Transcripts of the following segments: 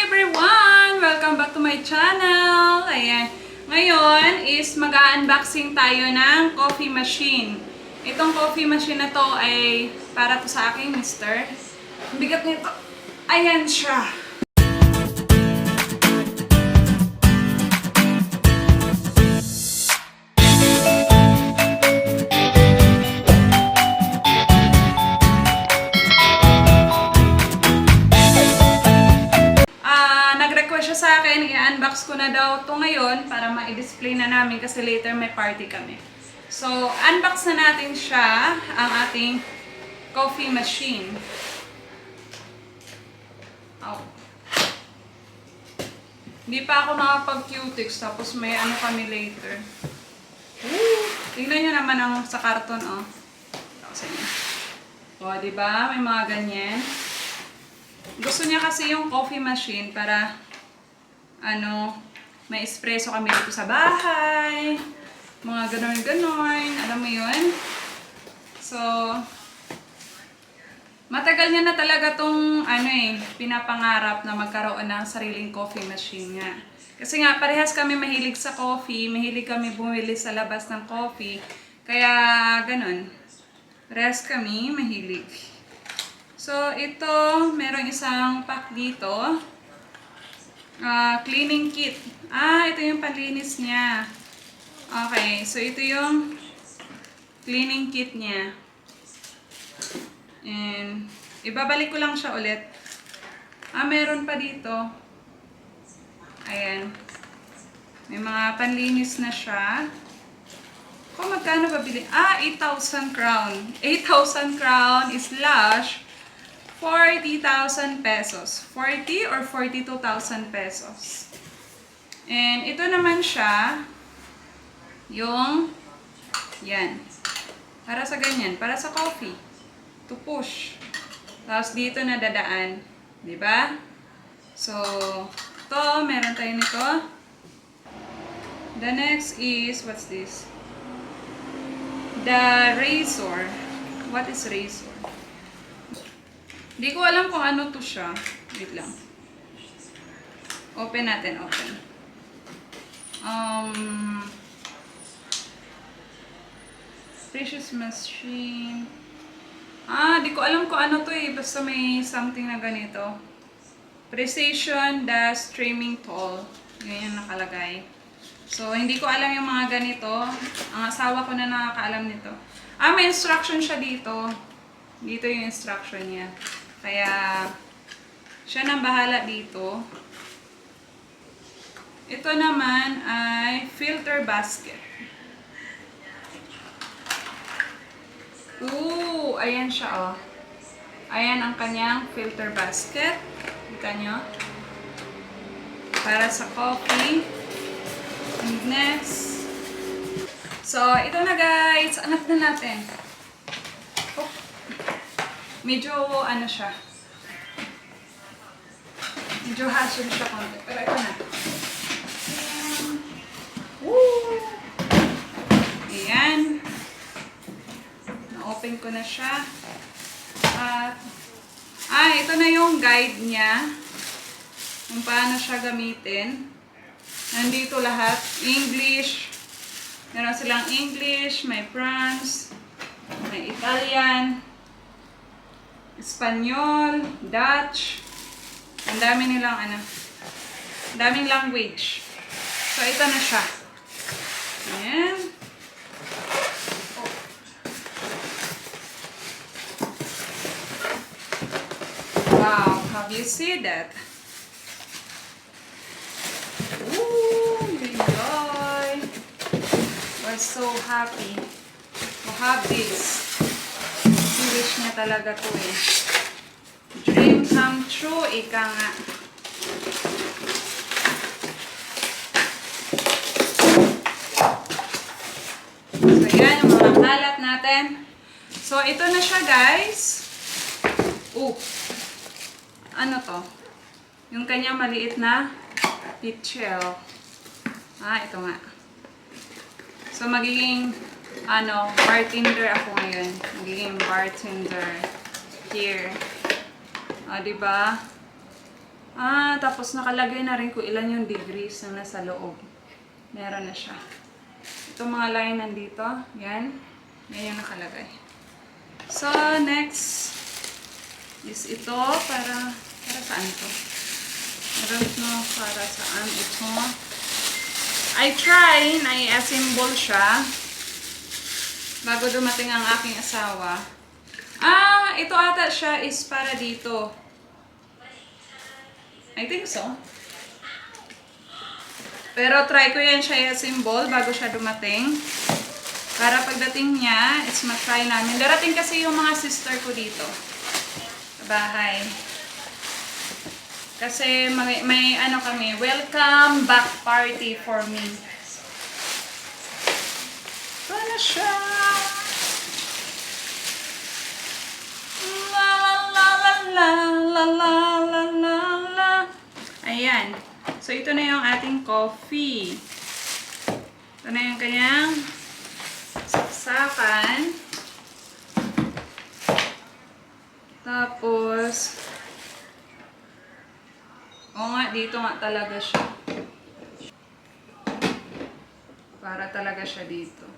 everyone! Welcome back to my channel! Ayan. Ngayon is mag-unboxing tayo ng coffee machine. Itong coffee machine na to ay para to sa aking mister. Ang bigat nito. Ayan siya. Sa akin, i-unbox ko na daw ito ngayon para ma-display na namin kasi later may party kami. So, unbox na natin siya, ang ating coffee machine. Oh. Hindi pa ako makapag-cutix, tapos may ano kami later. Tingnan nyo naman ang sa karton, oh. O, diba? May mga ganyan. Gusto niya kasi yung coffee machine para may espresso kami dito sa bahay, mga ganon-ganon, alam mo yun? So, matagal niya na talaga tong pinapangarap na magkaroon ng sariling coffee machine nga. Kasi nga, parehas kami mahilig sa coffee, mahilig kami bumili sa labas ng coffee, kaya ganon. Parehas kami mahilig. So, ito, merong isang pack dito. Cleaning kit. Ito yung panlinis niya. Okay, so ito yung cleaning kit niya. And, ibabalik ko lang siya ulit. Meron pa dito. Ayan. May mga panlinis na siya. Kung magkano ba bili? 8,000 crown. 8,000 crown is slash 40,000 pesos. 40 or 42,000 pesos. And ito naman siya, yung, yan. Para sa ganyan, para sa coffee. To push. Tapos dito na dadaan. Diba? So, ito, meron tayo nito. The next is, what's this? The razor. What is razor? Hindi ko alam kung ano to siya. Wait lang. Open natin, open. Precious machine. Di ko alam kung ano to eh. Basta may something na ganito. Precision dash trimming tool. Yun yung nakalagay. So, hindi ko alam yung mga ganito. Ang asawa ko na nakakaalam nito. May instruction siya dito. Dito yung instruction niya. Kaya, siya nang bahala dito. Ito naman ay filter basket. Ayan siya, oh. Ayan ang kanyang filter basket. Kita nyo? Para sa coffee. And next. So, ito na guys. Anak na natin. Medyo, siya. Medyo hassle siya konti. Pero ito na. Ayan. Na-open ko na siya. At, ito na yung guide niya. Kung paano siya gamitin. Nandito lahat. English. Meron silang English, may France, may Italian, Espanyol, Dutch. Ang dami nilang daming language. So, ito na siya. Ayan. Wow, have you seen that? Enjoy. We're so happy to have this. Wish niya talaga to eh. Dream come true, ika nga. So, yan yung mga kalat natin. So, ito na siya, guys. Ano to? Yung kanyang maliit na pit shell. Ito nga. So, magiging bartender ako ngayon. Magiging bartender here. Diba? Tapos nakalagay na rin kung ilan yung degrees na nasa loob. Meron na siya. Itong mga line nandito. Yan. Yan yung nakalagay. So, next is ito. Para saan to? I don't know para saan ito. I try na i-assemble siya bago dumating ang aking asawa. Ito ata siya is para dito. I think so. Pero try ko yan siya i-assemble bago siya dumating. Para pagdating niya, is matry namin. Darating kasi yung mga sister ko dito. Sa bahay. Kasi may ano kami, welcome back party for me. Ito na siya. La la la la la la la la la. Ayan. So, ito na yung ating coffee. Ito na yung kanyang saksakan. Tapos, dito nga talaga siya. Para talaga siya dito.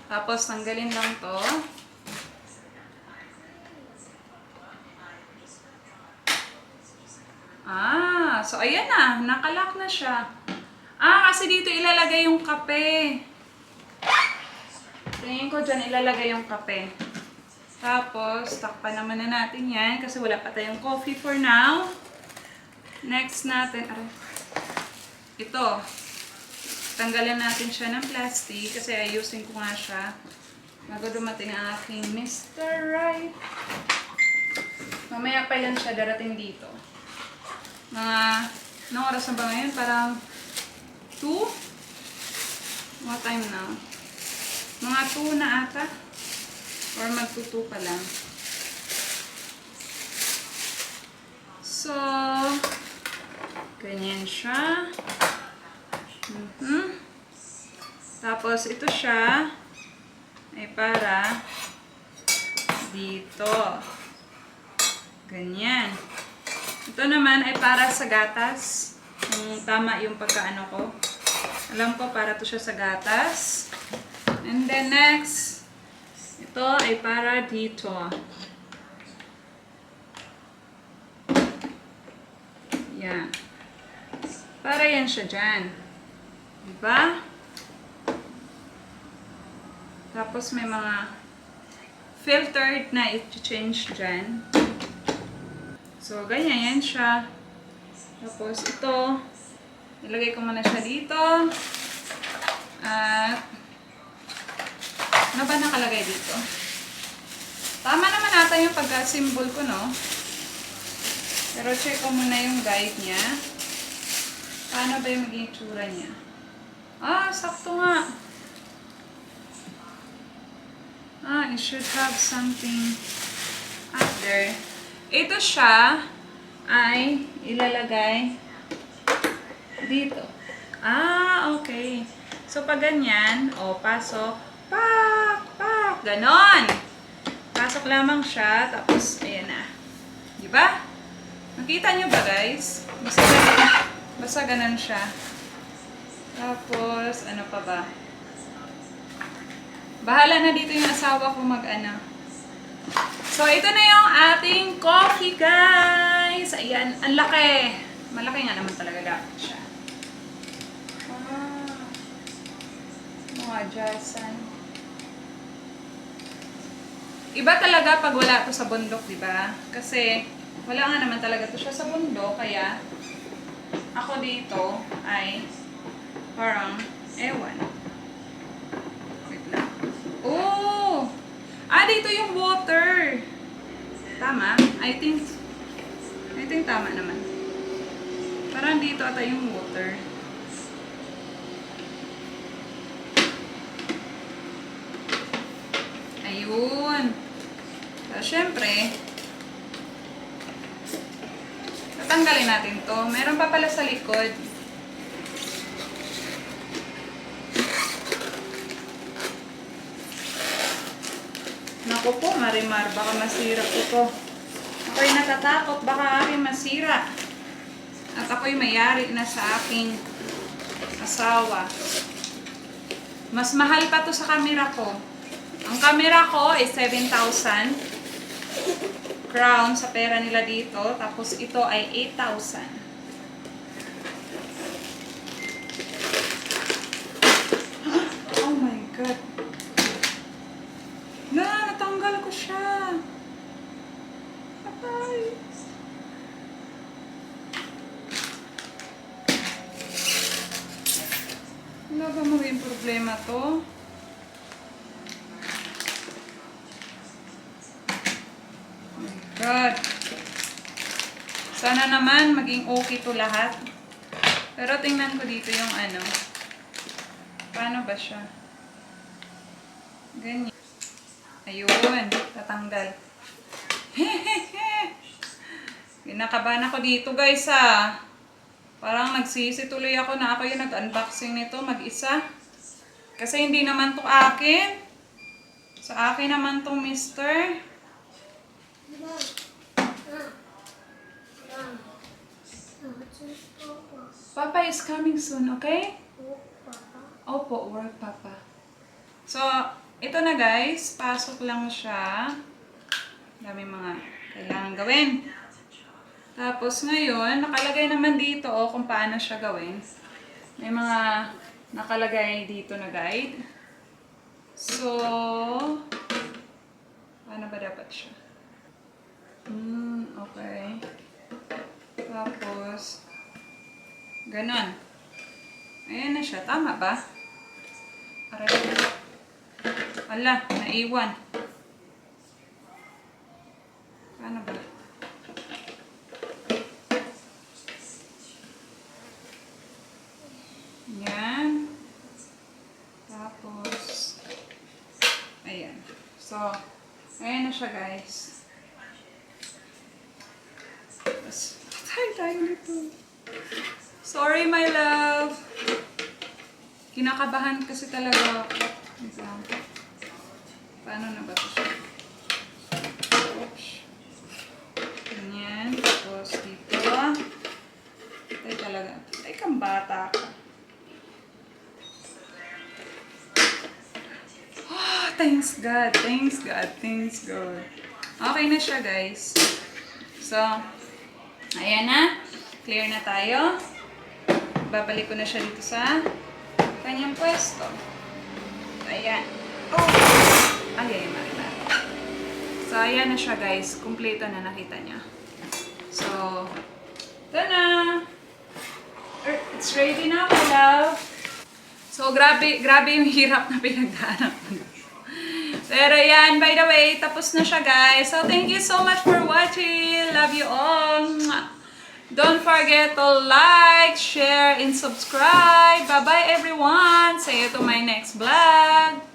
Tapos, tanggalin lang to. So ayan na. Nakalock na siya. Kasi dito ilalagay yung kape. Tingin ko dyan ilalagay yung kape. Tapos, takpan naman na natin yan kasi wala pa tayong coffee for now. Next natin, ito. Tanggalin natin siya ng plastic kasi ayusin ko nga siya bago dumating ang aking Mr. Right. Mamaya pa yan siya darating dito. Anong oras na ba ngayon? Parang 2? What time now? Mga 2 na ata. Or magtutu pa lang. So, ganyan siya. Tapos, ito siya ay para dito. Ganyan. Ito naman ay para sa gatas. Kung tama yung pagkaano ko. Alam ko, para to siya sa gatas. And then next, ito ay para dito. Yan. Para yan siya dyan. Diba? Tapos may mga filtered na i-change dyan. So, ganyan yan siya. Tapos ito, ilagay ko muna siya dito. At ano ba nakalagay dito? Tama naman ata yung pagka-symbol ko, no? Pero check ko muna yung guide niya. Paano ba yung maging itsura niya? Sakto nga. It should have something up there. Ito siya ay ilalagay dito. Okay. So, pag ganyan, pasok. Pak! Ganon! Pasok lamang siya, tapos, ayan na. Diba? Nakita nyo ba, guys? Basta ganon siya. Tapos, ano pa ba? Bahala na dito yung asawa ko mag-ano. So, ito na yung ating coffee, guys. Ayan, ang laki. Malaki nga naman talaga dapat siya. Mga dyasan. Iba talaga pag wala to sa bundok, diba? Kasi, wala nga naman talaga to siya sa bundok. Kaya, ako dito ay parang, ewan. Wait lang. Dito yung water. Tama? I think tama naman. Parang dito ata yung water. Ayun. So, syempre, tatanggalin natin to. Meron pa pala sa likod. Naku po, Marimar, baka masira ko to. natatakot baka aking masira. At ako'y mayari na sa aking asawa. Mas mahal pa to sa camera ko. Ang camera ko is 7,000 crown sa pera nila dito. Tapos ito ay 8,000. Oh my God. Natanggal ko siya. Patay. Wala ba maging problema to? Oh my God. Sana naman maging okay to lahat. Pero tingnan ko dito yung ano. Paano ba siya? Ganyan. Ayun. Tatanggal. Kinakabahan ako dito guys Parang nagsisi tuloy ako na ako yung nag-unboxing nito mag-isa. Kasi hindi naman to akin. Sa akin naman tong mister. Papa is coming soon, okay? Opo, work papa. So, ito na guys. Pasok lang siya. Dami mga kailangan gawin. Tapos ngayon, nakalagay naman dito kung paano siya gawin. May mga nakalagay dito na guide. So, paano ba dapat siya? Okay. Tapos, ganon. Ayan na siya. Tama ba? Aray. Ala, naiwan. Paano ba? Yan. Tapos, ayan. So, ayan na siya guys. Tapos, tayo nito. Sorry my love. Kinakabahan kasi talaga ako. Paano na ba ito siya? Ganyan. Tapos dito. Ay talaga. Ay kang bata ka. Oh, thanks God. Thanks God. Thanks God. Okay na siya guys. So, ayan na. Clear na tayo. Babalik ko na siya dito sa kanyang pwesto. Ayan. Oh! Ay, Marina. So, ayan na siya guys. Kompleto na nakita niya. So, ito na. It's ready na, my love. So, grabe yung hirap na pinagdaanan ko. Pero yan, by the way, tapos na siya guys. So, thank you so much for watching. Love you all. Don't forget to like, share, and subscribe. Bye-bye everyone. See you to my next vlog.